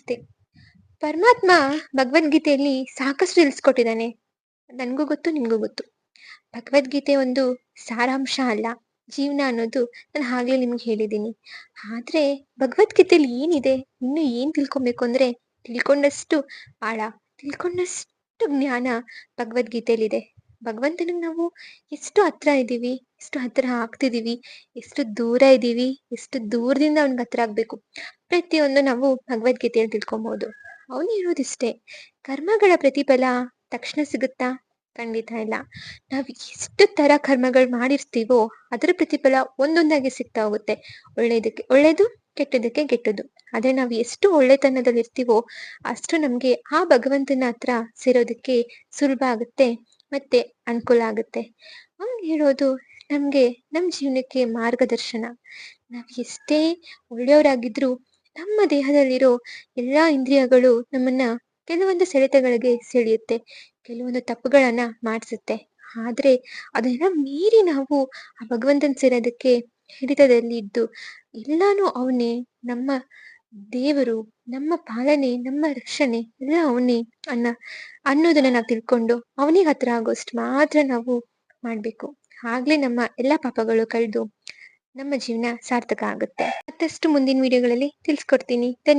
ನಮಸ್ತೆ. ಪರಮಾತ್ಮ ಭಗವದ್ಗೀತೆಯಲ್ಲಿ ಸಾಕಷ್ಟು ತಿಳಿಸ್ಕೊಟ್ಟಿದ್ದಾನೆ. ನನ್ಗೂ ಗೊತ್ತು, ನಿಮ್ಗೂ ಗೊತ್ತು. ಭಗವದ್ಗೀತೆ ಒಂದು ಸಾರಾಂಶ ಅಲ್ಲ. ಜೀವನ ಅನ್ನೋದು ನಾನು ಆಗ್ಲೇ ನಿಮ್ಗೆ ಹೇಳಿದ್ದೀನಿ. ಆದ್ರೆ ಭಗವದ್ಗೀತೆಯಲ್ಲಿ ಏನಿದೆ? ಇನ್ನು ಏನ್ ತಿಳ್ಕೊಬೇಕು ಅಂದ್ರೆ ತಿಳ್ಕೊಂಡಷ್ಟು ಆಳ, ತಿಳ್ಕೊಂಡಷ್ಟು ಜ್ಞಾನ ಭಗವದ್ಗೀತೆಯಲ್ಲಿದೆ. ಭಗವಂತನಿಗೆ ನಾವು ಎಷ್ಟು ಹತ್ರ ಇದ್ದೀವಿ, ಎಷ್ಟು ಹತ್ರ ಆಗ್ತಿದೀವಿ, ಎಷ್ಟು ದೂರ ಇದ್ದೀವಿ, ಎಷ್ಟು ದೂರದಿಂದ ಅವ್ನಿಗೆ ಹತ್ರ ಆಗ್ಬೇಕು. ಪ್ರತಿಯೊಂದು ನಾವು ಭಗವದ್ಗೀತೆಯಲ್ಲಿ ತಿಳ್ಕೊಬಹುದು. ಅವನು ಹೇಳೋದಿಷ್ಟೇ, ಕರ್ಮಗಳ ಪ್ರತಿಫಲ ತಕ್ಷಣ ಸಿಗುತ್ತಾ? ಖಂಡಿತ ಇಲ್ಲ. ನಾವು ಎಷ್ಟು ತರ ಕರ್ಮಗಳು ಮಾಡಿರ್ತೀವೋ ಅದರ ಪ್ರತಿಫಲ ಒಂದೊಂದಾಗಿ ಸಿಗ್ತಾ ಹೋಗುತ್ತೆ. ಒಳ್ಳೇದಕ್ಕೆ ಒಳ್ಳೇದು, ಕೆಟ್ಟದಕ್ಕೆ ಕೆಟ್ಟದ್ದು. ಆದ್ರೆ ನಾವು ಎಷ್ಟು ಒಳ್ಳೆತನದಲ್ಲಿ ಇರ್ತೀವೋ ಅಷ್ಟು ನಮ್ಗೆ ಆ ಭಗವಂತನ ಹತ್ರ ಸೇರೋದಕ್ಕೆ ಸುಲಭ ಆಗುತ್ತೆ, ಮತ್ತೆ ಅನುಕೂಲ ಆಗುತ್ತೆ. ಅವ್ನು ಹೇಳೋದು ನಮ್ಗೆ ನಮ್ಮ ಜೀವನಕ್ಕೆ ಮಾರ್ಗದರ್ಶನ. ನಾವು ಎಷ್ಟೇ ಒಳ್ಳೆಯವರಾಗಿದ್ರೂ ನಮ್ಮ ದೇಹದಲ್ಲಿರೋ ಎಲ್ಲಾ ಇಂದ್ರಿಯಗಳು ನಮ್ಮನ್ನ ಕೆಲವೊಂದು ಸೆಳೆತಗಳಿಗೆ ಸೆಳೆಯುತ್ತೆ, ಕೆಲವೊಂದು ತಪ್ಪುಗಳನ್ನ ಮಾಡಿಸುತ್ತೆ. ಆದ್ರೆ ಅದೆಲ್ಲ ಮೀರಿ ನಾವು ಆ ಭಗವಂತನ ಸೇರೋದಕ್ಕೆ ಹಿಡಿತದಲ್ಲಿ ಇದ್ದು ಎಲ್ಲಾನು ಅವನೇ, ನಮ್ಮ ದೇವರು, ನಮ್ಮ ಪಾಲನೆ, ನಮ್ಮ ರಕ್ಷಣೆ ಎಲ್ಲ ಅವನೇ ಅನ್ನೋದನ್ನ ನಾವು ತಿಳ್ಕೊಂಡು ಅವನಿಗೆ ಹತ್ರ ಆಗೋಷ್ಟು ಮಾತ್ರ ನಾವು ಮಾಡ್ಬೇಕು. ಆಗ್ಲೇ ನಮ್ಮ ಎಲ್ಲಾ ಪಾಪಗಳು ಕಳೆದು ನಮ್ಮ ಜೀವನ ಸಾರ್ಥಕ ಆಗುತ್ತೆ. ಮತ್ತಷ್ಟು ಮುಂದಿನ ವಿಡಿಯೋಗಳಲ್ಲಿ ತಿಳಿಸ್ಕೊಡ್ತೀನಿ.